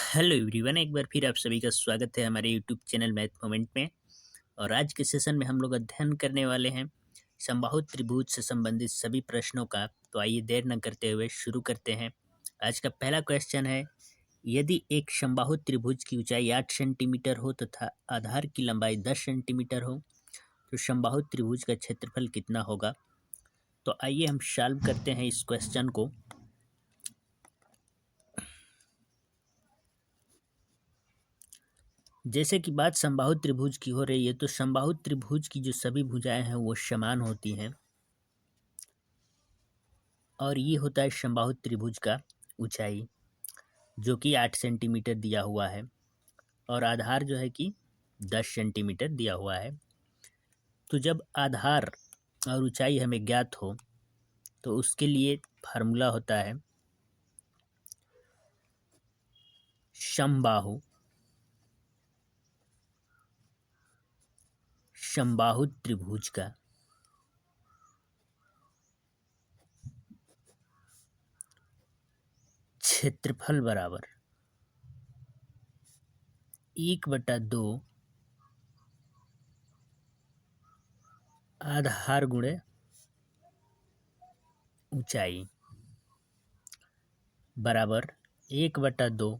Hello everyone, एक बार फिर आप सभी का स्वागत है हमारे यूट्यूब चैनल मैथ मोमेंट में। और आज के सेशन में हम लोग अध्ययन करने वाले हैं समबाहु त्रिभुज से संबंधित सभी प्रश्नों का। तो आइए देर न करते हुए शुरू करते हैं। आज का पहला क्वेश्चन है, यदि एक समबाहु त्रिभुज की ऊंचाई 8 सेंटीमीटर हो तथा आधार की लंबाई 10 सेंटीमीटर हो तो समबाहु त्रिभुज का क्षेत्रफल कितना होगा। तो आइए हम सॉल्व करते हैं इस क्वेश्चन को। जैसे कि बात समबाहु त्रिभुज की हो रही है, तो समबाहु त्रिभुज की जो सभी भुजाएं हैं वो समान होती हैं। और ये होता है समबाहु त्रिभुज का ऊंचाई, जो कि 8 सेंटीमीटर दिया हुआ है। और आधार जो है कि 10 सेंटीमीटर दिया हुआ है। तो जब आधार और ऊंचाई हमें ज्ञात हो तो उसके लिए फार्मूला होता है समबाहु त्रिभुज का क्षेत्रफल बराबर 1/2 आधार गुणे ऊंचाई बराबर 1/2।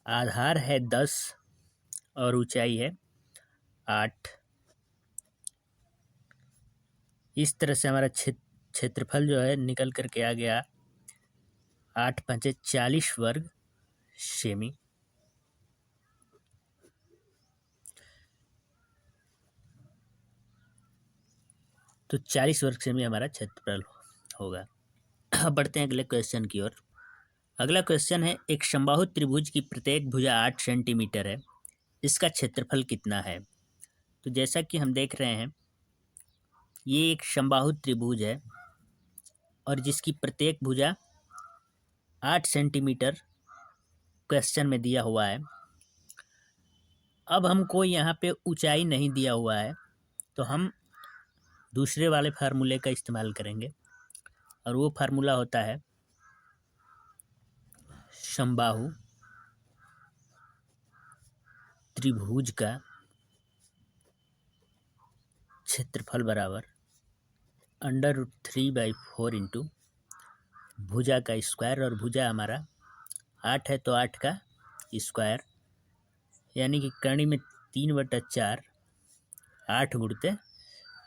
आधार है 10 और ऊंचाई है 8। इस तरह से हमारा क्षेत्रफल जो है निकल करके आ गया 8 पंचे 40 वर्ग सेमी। तो 40 वर्ग सेमी हमारा क्षेत्रफल होगा। अब बढ़ते हैं अगले क्वेश्चन की ओर। अगला क्वेश्चन है, एक समबाहु त्रिभुज की प्रत्येक भुजा 8 सेंटीमीटर है, इसका क्षेत्रफल कितना है। तो जैसा कि हम देख रहे हैं, ये एक समबाहु त्रिभुज है और जिसकी प्रत्येक भुजा 8 सेंटीमीटर क्वेश्चन में दिया हुआ है। अब हमको यहाँ पे ऊंचाई नहीं दिया हुआ है, तो हम दूसरे वाले फार्मूले का इस्तेमाल करेंगे। और वो फार्मूला होता है समबाहु त्रिभुज का क्षेत्रफल बराबर √3/4 इंटू भुजा का स्क्वायर। और भुजा हमारा 8 है तो 8 का स्क्वायर, यानी कि कर्ण में 3/4। 8 गुणते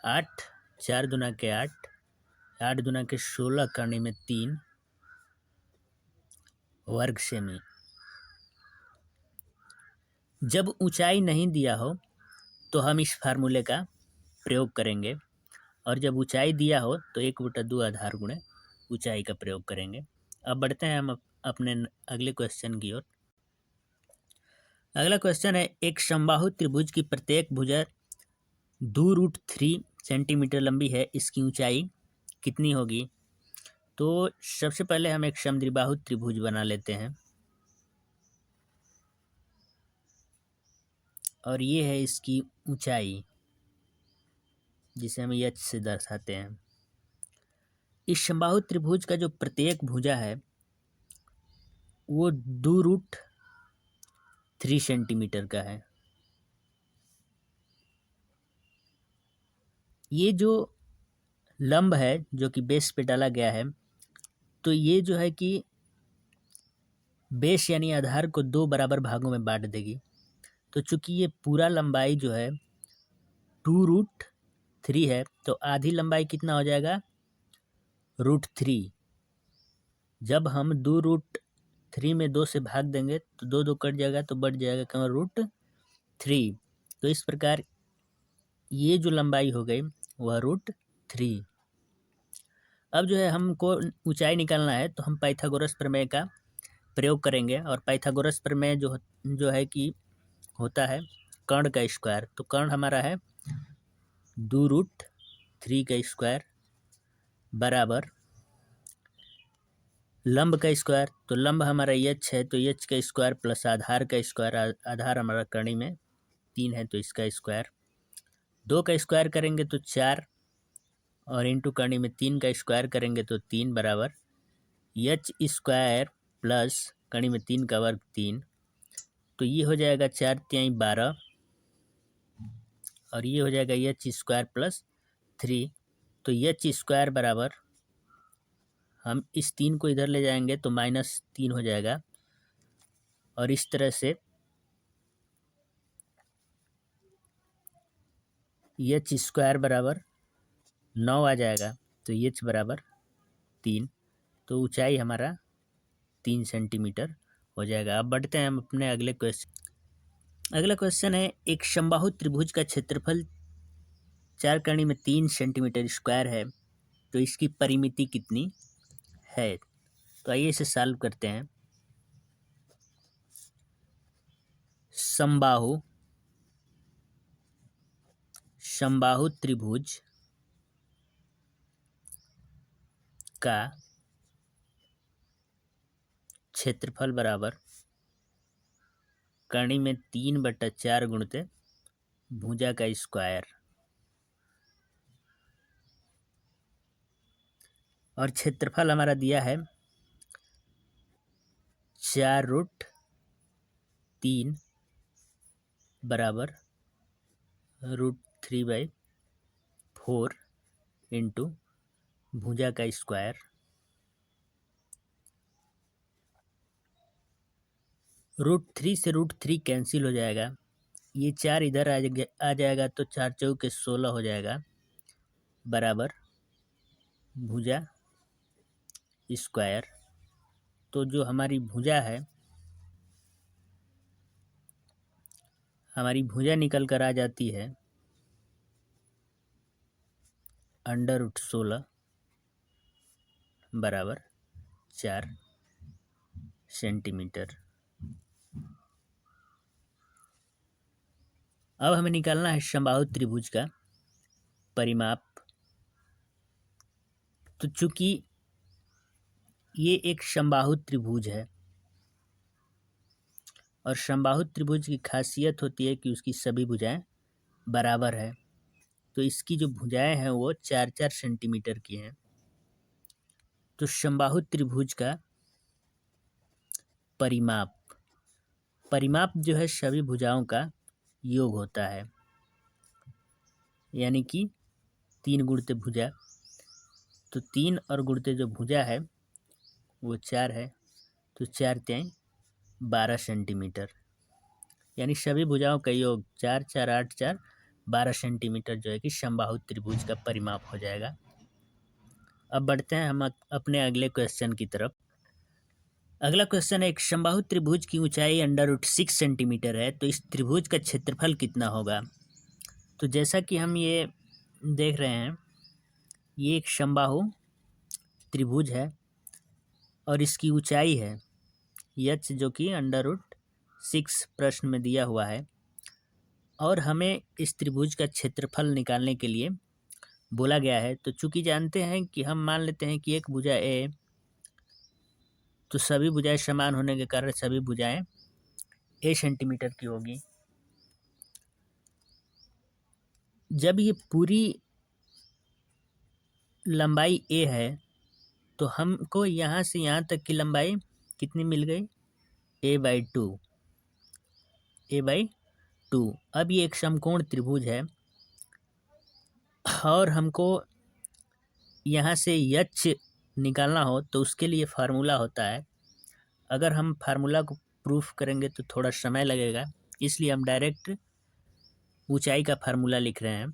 8, 4 दूना के 8, 8 दूना के 16, कर्ण में 3 वर्ग सेमी। जब ऊंचाई नहीं दिया हो तो हम इस फार्मूले का प्रयोग करेंगे, और जब ऊंचाई दिया हो तो 1/2 आधार गुणे ऊंचाई का प्रयोग करेंगे। अब बढ़ते हैं हम अपने अगले क्वेश्चन की ओर। अगला क्वेश्चन है, एक समबाहु त्रिभुज की प्रत्येक भुजा 2√3 सेंटीमीटर लंबी है, इसकी ऊंचाई कितनी होगी। तो सबसे पहले हम एक समद्विबाहु त्रिभुज बना लेते हैं, और ये है इसकी ऊंचाई, जिसे हम एच से दर्शाते हैं। इस समबाहु त्रिभुज का जो प्रत्येक भुजा है वो 2√3 सेंटीमीटर का है। ये जो लंब है जो कि बेस पे डाला गया है, तो ये जो है कि बेस यानी आधार को 2 बराबर भागों में बांट देगी। तो चूंकि ये पूरा लंबाई जो है 2√3 है, तो आधी लंबाई कितना हो जाएगा, √3। जब हम 2√3 में 2 से भाग देंगे तो 2 2 कट जाएगा, तो बढ़ जाएगा केवल √3। तो इस प्रकार ये जो लंबाई हो गई वह √3। अब जो है हमको ऊंचाई निकालना है, तो हम पाइथागोरस प्रमेय का प्रयोग करेंगे। और पाइथागोरस प्रमेय जो है कि होता है कर्ण का स्क्वायर। तो कर्ण हमारा है 2√3 का स्क्वायर बराबर लंब का स्क्वायर। तो लंब हमारा एच है, तो एच का स्क्वायर प्लस आधार का स्क्वायर। आधार हमारा कर्ण में 3 है तो इसका स्क्वायर। 2 का स्क्वायर करेंगे तो 4, और इंटू कर्ण में 3 का स्क्वायर करेंगे तो 3 बराबर एच स्क्वायर प्लस कर्ण में 3 का वर्ग 3 तो ये हो जाएगा 4×3 = 12 और ये हो जाएगा h² + 3। तो h² बराबर, हम इस 3 को इधर ले जाएंगे तो -3 हो जाएगा और इस तरह से h² बराबर 9 आ जाएगा। तो h बराबर 3, तो ऊंचाई हमारा 3 सेंटीमीटर हो जाएगा। अब बढ़ते हैं हम अपने अगले क्वेश्चन। अगला क्वेश्चन है, एक समबाहु त्रिभुज का क्षेत्रफल 4 में 3 सेंटीमीटर स्क्वायर है, तो इसकी परिमिति कितनी है? तो आइए इसे सॉल्व करते हैं। समबाहु त्रिभुज का क्षेत्रफल बराबर कर्णी में 3/4 गुणित भुजा का स्क्वायर, और क्षेत्रफल हमारा दिया है 4√3 बराबर √3/4 इंटू भुजा का स्क्वायर। √3 से √3 कैंसिल हो जाएगा, ये 4 इधर आ जाएगा तो 4 चौके 16 हो जाएगा बराबर भुजा स्क्वायर। तो जो हमारी भुजा है, हमारी भुजा निकल कर आ जाती है √16 बराबर 4 सेंटीमीटर। अब हमें निकालना है समबाहु त्रिभुज का परिमाप। तो चूंकि ये एक समबाहु त्रिभुज है और समबाहु त्रिभुज की खासियत होती है कि उसकी सभी भुजाएं बराबर है, तो इसकी जो भुजाएं हैं वो 4-4 सेंटीमीटर की हैं। तो समबाहु त्रिभुज का परिमाप जो है सभी भुजाओं का योग होता है, यानी कि 3 गुणित भुजा, तो 3 और गुणित जो भुजा है वो 4 है, तो 4×3 = 12 सेंटीमीटर, यानी सभी भुजाओं का योग 4, 4, 8, 4, 12 सेंटीमीटर जो है कि समबाहु त्रिभुज का परिमाप हो जाएगा। अब बढ़ते हैं हम अपने अगले क्वेश्चन की तरफ। अगला क्वेश्चन है, एक समबाहु त्रिभुज की ऊंचाई √6 सेंटीमीटर है, तो इस त्रिभुज का क्षेत्रफल कितना होगा? तो जैसा कि हम ये देख रहे हैं, ये एक समबाहु त्रिभुज है और इसकी ऊंचाई है h, जो कि √6 प्रश्न में दिया हुआ है, और हमें इस त्रिभुज का क्षेत्रफल निकालने के लिए बोला गया है। तो चूंकि जानते हैं कि हम मान लेते हैं कि एक भुजा ए, तो सभी भुजाएं समान होने के कारण सभी भुजाएं ए सेंटीमीटर की होगी। जब ये पूरी लंबाई ए है तो हमको यहाँ से यहाँ तक की लंबाई कितनी मिल गई? a/2। अब ये एक समकोण त्रिभुज है और हमको यहाँ से h निकालना हो तो उसके लिए फार्मूला होता है। अगर हम फार्मूला को प्रूफ करेंगे तो थोड़ा समय लगेगा, इसलिए हम डायरेक्ट ऊंचाई का फार्मूला लिख रहे हैं।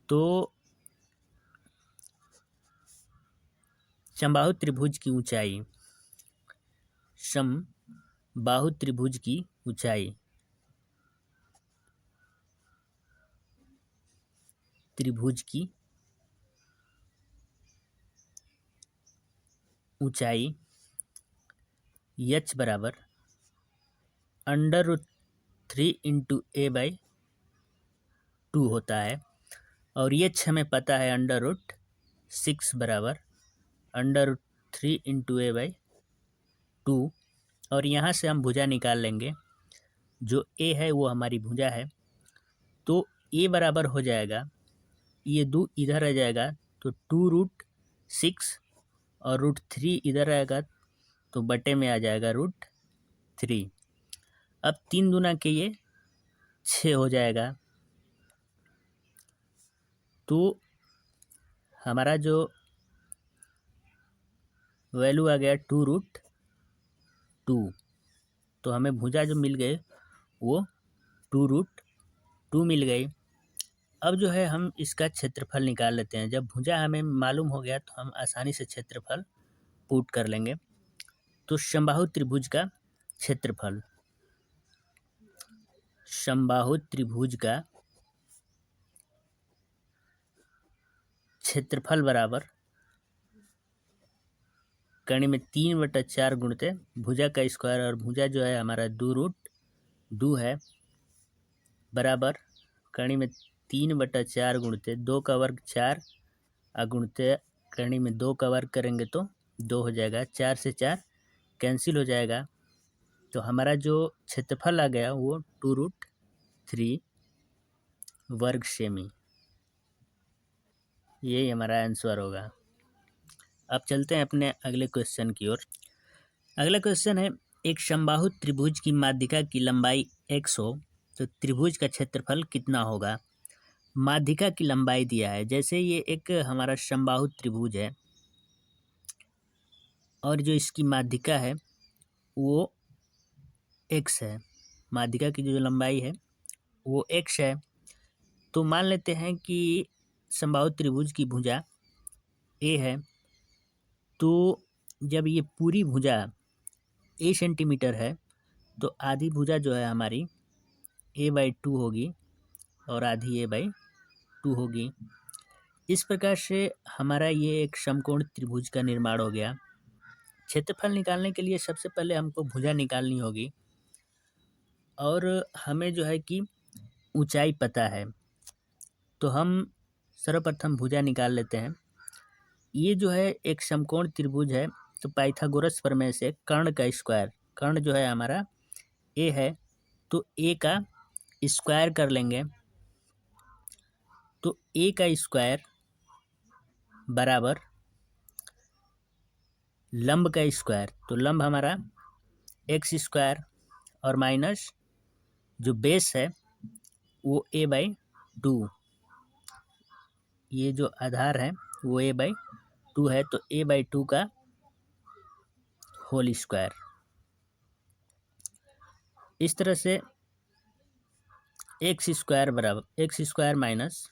तो समबाहु त्रिभुज की ऊंचाई, समबाहु त्रिभुज की ऊंचाई, त्रिभुज की ऊंचाई h बराबर √3 × a/2 होता है, और h हमें पता है √6 बराबर √3 × a/2, और यहाँ से हम भुजा निकाल लेंगे। जो a है वो हमारी भुजा है, तो a बराबर हो जाएगा, ये 2 इधर आ जाएगा तो 2√6 और √3 इधर आएगा तो बटे में आ जाएगा √3। अब 3 दूना के ये 6 हो जाएगा। तो हमारा जो वैल्यू आ गया 2√2। तो हमें भुजा जो मिल गए वो 2√2 मिल गई। अब जो है हम इसका क्षेत्रफल निकाल लेते हैं। जब भुजा हमें मालूम हो गया तो हम आसानी से क्षेत्रफल पुट कर लेंगे। तो समबाहु त्रिभुज का क्षेत्रफल, समबाहु त्रिभुज का क्षेत्रफल बराबर कर्ण में 3/4 गुणते भुजा का स्क्वायर, और भुजा जो है हमारा 2√2 है, बराबर कर्ण में 3/4 गुणते 2 का वर्ग 4 गुणते कर्ण में 2 का वर्ग करेंगे तो 2 हो जाएगा। 4 से 4 कैंसिल हो जाएगा। तो हमारा जो क्षेत्रफल आ गया वो 2√3 वर्ग सेमी, यही हमारा आंसर होगा। अब चलते हैं अपने अगले क्वेश्चन की ओर। अगला क्वेश्चन है, एक समबाहु त्रिभुज की माध्यिका की लंबाई x हो तो त्रिभुज का क्षेत्रफल कितना होगा। माध्यिका की लंबाई दिया है। जैसे ये एक हमारा समबाहु त्रिभुज है और जो इसकी माध्यिका है वो x है, माध्यिका की जो लंबाई है वो x है। तो मान लेते हैं कि समबाहु त्रिभुज की भुजा a है। तो जब ये पूरी भुजा a सेंटीमीटर है तो आधी भुजा जो है हमारी a/2 होगी और आधी a/2 होगी। इस प्रकार से हमारा ये एक समकोण त्रिभुज का निर्माण हो गया। क्षेत्रफल निकालने के लिए सबसे पहले हमको भुजा निकालनी होगी और हमें जो है कि ऊंचाई पता है। तो हम सर्वप्रथम भुजा निकाल लेते हैं। ये जो है एक समकोण त्रिभुज है, तो पाइथागोरस प्रमेय से कर्ण का स्क्वायर, कर्ण जो है हमारा a है तो a का स्क्वायर कर लेंगे। तो a का स्क्वायर बराबर लंब का स्क्वायर, तो लंब हमारा x स्क्वायर और माइनस जो बेस है वो a/2, ये जो आधार है वो a/2 है, तो a/2 का होल स्क्वायर। इस तरह से x स्क्वायर बराबर x स्क्वायर माइनस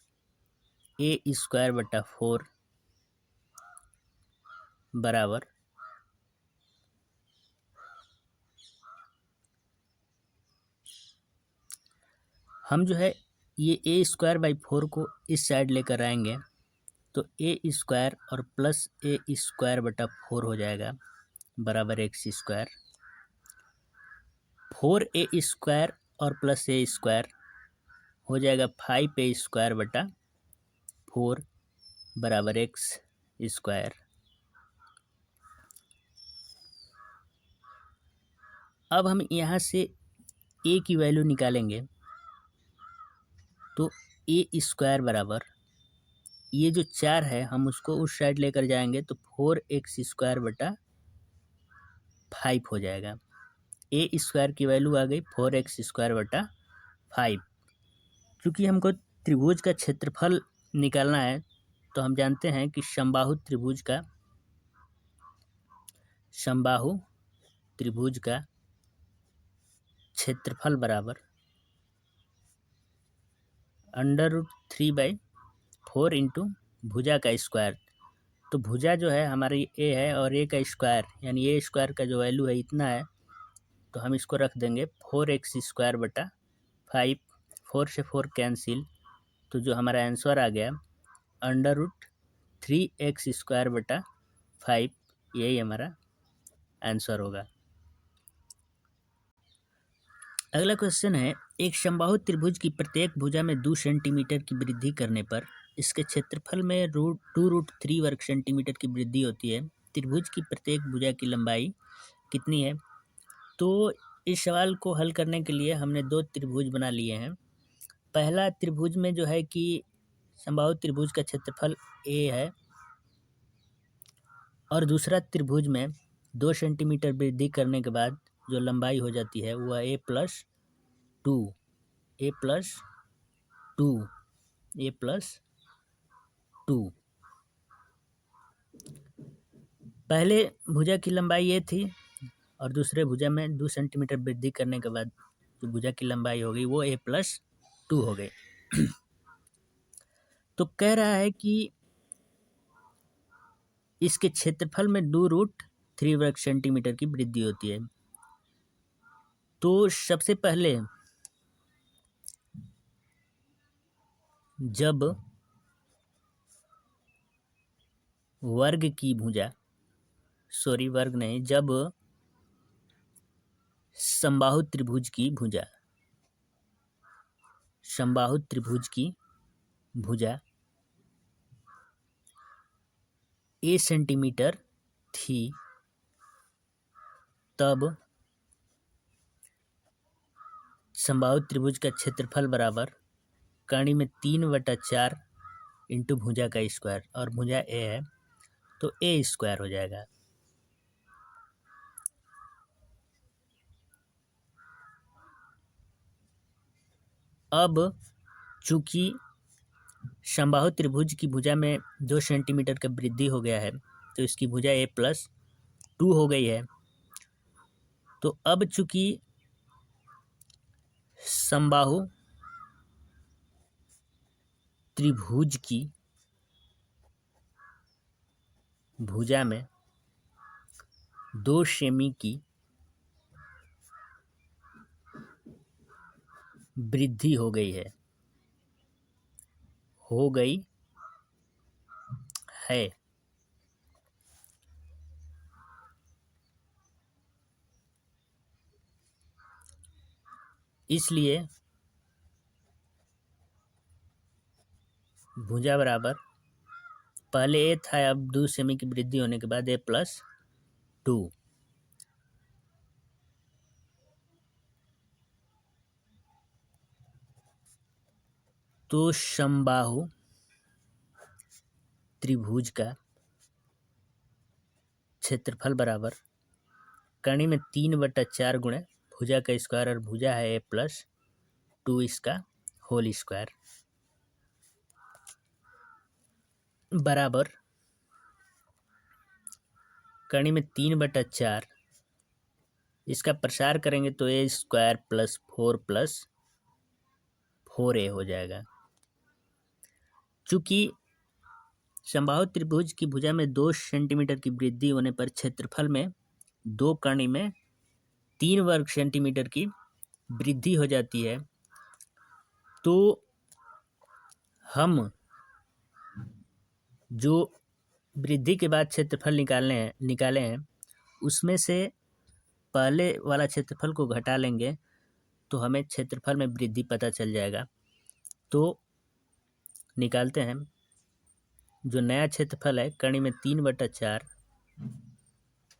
a²/4 बराबर हम जो है ये a²/4 को इस साइड लेकर आएंगे तो a² और प्लस a²/4 हो जाएगा बराबर x²। 4a² और प्लस a² हो जाएगा 5a²/4 बराबर x²। अब हम यहाँ से a की वैल्यू निकालेंगे तो a² बराबर ये जो 4 है हम उसको उस साइड लेकर जाएंगे तो 4x²/5 हो जाएगा। a² की वैल्यू आ गई 4x²/5। क्योंकि हमको त्रिभुज का क्षेत्रफल निकालना है तो हम जानते हैं कि समबाहु त्रिभुज का क्षेत्रफल बराबर √3/4 इंटू भुजा का स्क्वायर। तो भुजा जो है हमारी a है और a का स्क्वायर यानी a² का जो वैल्यू है इतना है, तो हम इसको रख देंगे 4x²/5। 4 से 4 कैंसिल, तो जो हमारा आंसर आ गया √3x²/5, यही हमारा आंसर होगा। अगला क्वेश्चन है, एक समबाहु त्रिभुज की प्रत्येक भुजा में 2 सेंटीमीटर की वृद्धि करने पर इसके क्षेत्रफल में 2√3 वर्ग सेंटीमीटर की वृद्धि होती है। त्रिभुज की प्रत्येक भुजा की लंबाई कितनी है। तो इस सवाल को हल करने के लिए हमने 2 त्रिभुज बना लिए हैं। पहला त्रिभुज में जो है कि समबाहु त्रिभुज का क्षेत्रफल a है और दूसरा त्रिभुज में 2 सेंटीमीटर वृद्धि करने के बाद जो लंबाई हो जाती है वह a+2 a+2 a+2। पहले भुजा की लंबाई ये थी और दूसरे भुजा में 2 सेंटीमीटर वृद्धि करने के बाद जो भुजा की लंबाई हो गई वो a+2 हो गई। तो कह रहा है कि इसके क्षेत्रफल में 2√3 वर्ग सेंटीमीटर की वृद्धि होती है। तो सबसे पहले जब वर्ग की भुजा वर्ग नहीं, जब समबाहु त्रिभुज की भुजा a सेंटीमीटर थी तब समबाहु त्रिभुज का क्षेत्रफल बराबर कर्ण में 3/4 इंटू भुजा का स्क्वायर, और भुजा a है तो a² हो जाएगा। अब चूंकि समबाहु त्रिभुज की भुजा में 2 सेंटीमीटर का वृद्धि हो गया है तो इसकी भुजा a+2 हो गई है। तो अब चूंकि समबाहु त्रिभुज की भुजा में 2 सेमी की वृद्धि हो गई है इसलिए भुजा बराबर पहले a था, अब 2 सेमी की वृद्धि होने के बाद a+2। तो समबाहु त्रिभुज का क्षेत्रफल बराबर कर्ण में 3/4 गुणे भुजा का स्क्वायर, और भुजा है a+2 इसका होल स्क्वायर, बराबर कर्ण में 3/4 इसका प्रसार करेंगे तो a² + 4 + 4a हो जाएगा। चूंकि समबाहु त्रिभुज की भुजा में 2 सेंटीमीटर की वृद्धि होने पर क्षेत्रफल में 2 कर्ण में 3 वर्ग सेंटीमीटर की वृद्धि हो जाती है, तो हम जो वृद्धि के बाद क्षेत्रफल निकाले हैं उसमें से पहले वाला क्षेत्रफल को घटा लेंगे तो हमें क्षेत्रफल में वृद्धि पता चल जाएगा। तो निकालते हैं। जो नया क्षेत्रफल है कर्ण में 3/4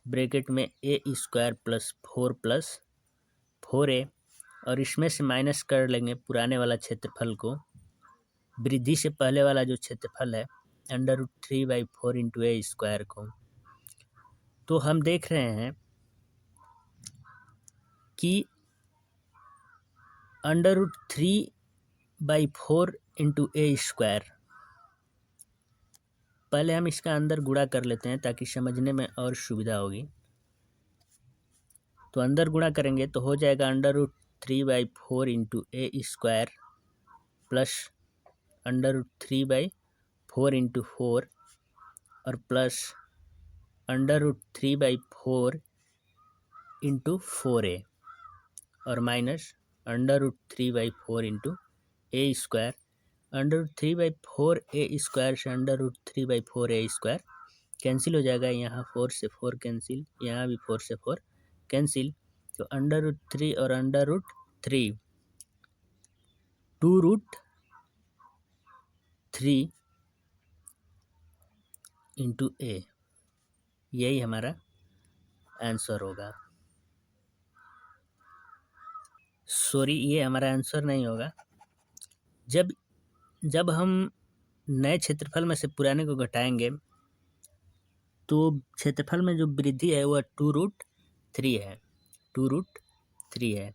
ब्रैकेट में a² + 4 + 4a, और इसमें से माइनस कर लेंगे पुराने वाला क्षेत्रफल को, वृद्धि से पहले वाला जो क्षेत्रफल है √3/4 इंटू a² को। तो हम देख रहे हैं कि √3/4 इंटू a², पहले हम इसका अंदर गुणा कर लेते हैं ताकि समझने में और सुविधा होगी। तो अंदर गुणा करेंगे तो हो जाएगा √3/4 इंटू a² प्लस √3/4 इंटू 4 और प्लस √3/4 इंटू 4a और माइनस √3/4 इंटू a²। √3/4 a² से √3/4 a² कैंसिल हो जाएगा, यहाँ 4 से 4 कैंसिल, यहाँ भी 4 से 4 कैंसिल। तो √3 और √3 2√3 इंटू a, यही हमारा आंसर होगा। ये हमारा आंसर नहीं होगा। जब हम नए क्षेत्रफल में से पुराने को घटाएंगे तो क्षेत्रफल में जो वृद्धि है वह 2√3 है। 2√3 है,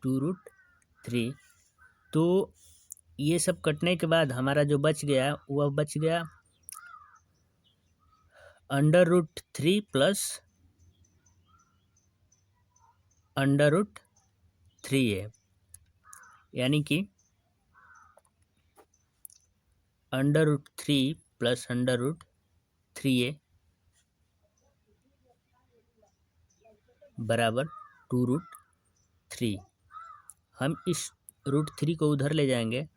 2√3। तो ये सब कटने के बाद हमारा जो बच गया वह बच गया √3 प्लस √3 है, यानी कि √3 प्लस √3 बराबर 2√3। हम इस √3 को उधर ले जाएंगे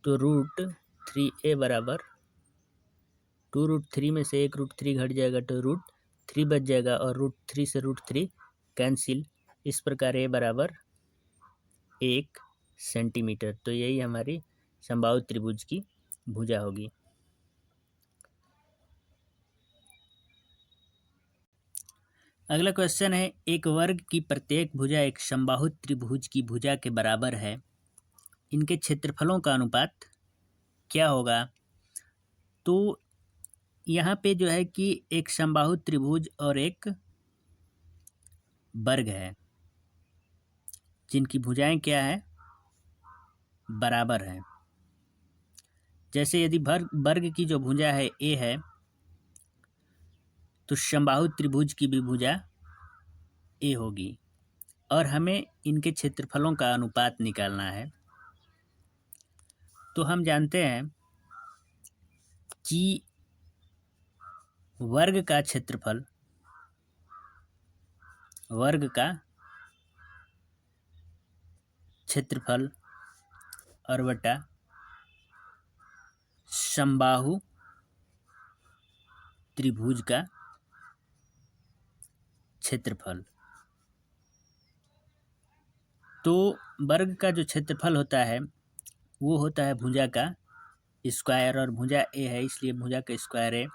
तो √3 बराबर 2√3 में से एक √3 घट जाएगा तो √3 बच जाएगा और √3 से √3 कैंसिल। इस प्रकार ए बराबर 1 सेंटीमीटर। तो यही हमारी समबाहु त्रिभुज की भुजा होगी। अगला क्वेश्चन है, एक वर्ग की प्रत्येक भुजा एक समबाहु त्रिभुज की भुजा के बराबर है, इनके क्षेत्रफलों का अनुपात क्या होगा? तो यहाँ पे जो है कि एक समबाहु त्रिभुज और एक वर्ग है जिनकी भुजाएं क्या है, बराबर है। जैसे यदि वर्ग की जो भुजा है ए है तो समबाहु त्रिभुज की भी भुजा ए होगी और हमें इनके क्षेत्रफलों का अनुपात निकालना है। तो हम जानते हैं कि वर्ग का क्षेत्रफल और बटा समबाहु त्रिभुज का क्षेत्रफल। तो वर्ग का जो क्षेत्रफल होता है वो होता है भुजा का स्क्वायर, और भुजा ए है इसलिए भुजा का स्क्वायर है।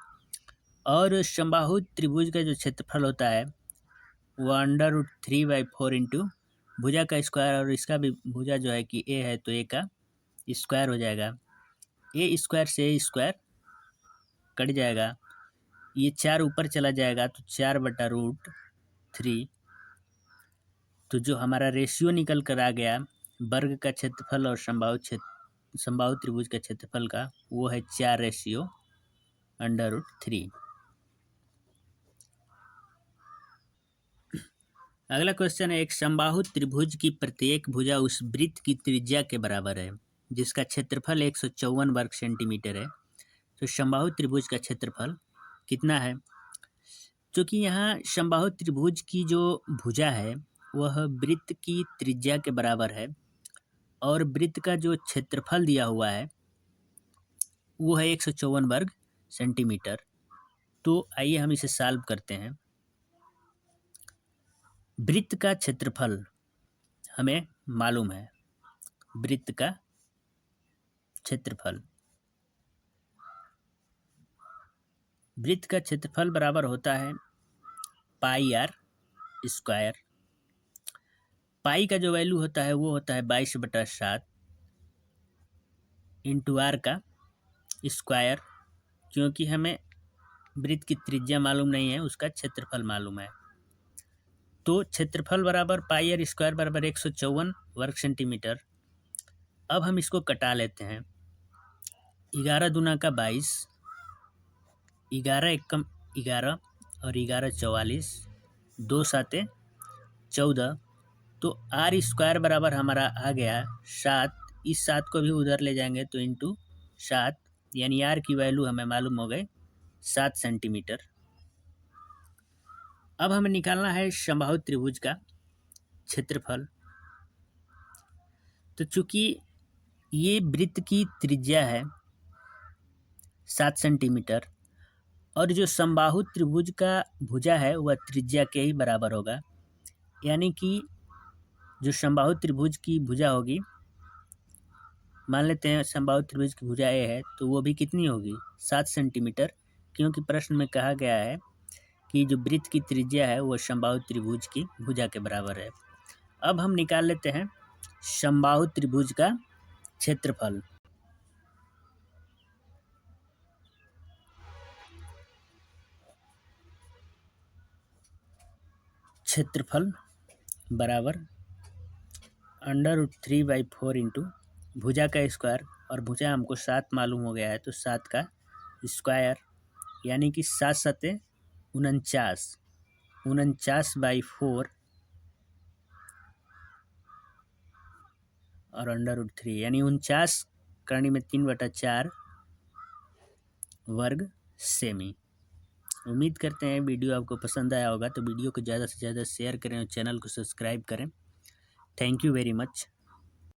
और समबाहु त्रिभुज का जो क्षेत्रफल होता है वो √3/4 इंटू भुजा का स्क्वायर, और इसका भी भुजा जो है कि ए है तो ए का स्क्वायर हो जाएगा। ए स्क्वायर से ए स्क्वायर कट जाएगा, ये 4 ऊपर चला जाएगा तो 4/√3। तो जो हमारा रेशियो निकल कर आ गया वर्ग का क्षेत्रफल और समबाहु त्रिभुज का क्षेत्रफल का, वो है 4:√3। अगला क्वेश्चन है, एक समबाहु त्रिभुज की प्रत्येक भुजा उस वृत्त की त्रिज्या के बराबर है जिसका क्षेत्रफल 154 वर्ग सेंटीमीटर है। तो समबाहु त्रिभुज का क्षेत्रफल कितना है? क्योंकि यहाँ समबाहु त्रिभुज की जो भुजा है वह वृत्त की त्रिज्या के बराबर है और वृत्त का जो क्षेत्रफल दिया हुआ है वो है 154 वर्ग सेंटीमीटर। तो आइए हम इसे सॉल्व करते हैं। वृत्त का क्षेत्रफल हमें मालूम है, वृत्त का क्षेत्रफल बराबर होता है πr²। पाई का जो वैल्यू होता है वो होता है 22/7 इंटू आर का स्क्वायर, क्योंकि हमें वृत्त की त्रिज्या मालूम नहीं है, उसका क्षेत्रफल मालूम है। तो क्षेत्रफल बराबर πr² बराबर 154 वर्ग सेंटीमीटर। अब हम इसको कटा लेते हैं। 11 दूना का 22, 11 एकम 11 और 11 44, 2 7 14। तो r² बराबर हमारा आ गया 7। इस 7 को भी उधर ले जाएंगे तो इंटू 7, यानी r की वैल्यू हमें मालूम हो गई 7 सेंटीमीटर। अब हमें निकालना है समबाहु त्रिभुज का क्षेत्रफल। तो चूंकि ये वृत्त की त्रिज्या है 7 सेंटीमीटर और जो समबाहु त्रिभुज का भुजा है वह त्रिज्या के ही बराबर होगा, यानी कि जो समबाहु त्रिभुज की भुजा होगी, मान लेते हैं समबाहु त्रिभुज की भुजा ए है तो वो भी कितनी होगी 7 सेंटीमीटर, क्योंकि प्रश्न में कहा गया है कि जो वृत्त की त्रिज्या है वो समबाहु त्रिभुज की भुजा के बराबर है। अब हम निकाल लेते हैं समबाहु त्रिभुज का क्षेत्रफल। क्षेत्रफल बराबर √3/4 इंटू भुजा का स्क्वायर, और भुजा हमको 7 मालूम हो गया है तो 7 का स्क्वायर, यानी कि 7 सते 49, 49/4 और √3 यानी 49 करनी में 3/4 वर्ग सेमी। उम्मीद करते हैं वीडियो आपको पसंद आया होगा, तो वीडियो को ज़्यादा से ज़्यादा शेयर करें और चैनल को सब्सक्राइब करें। Thank you very much.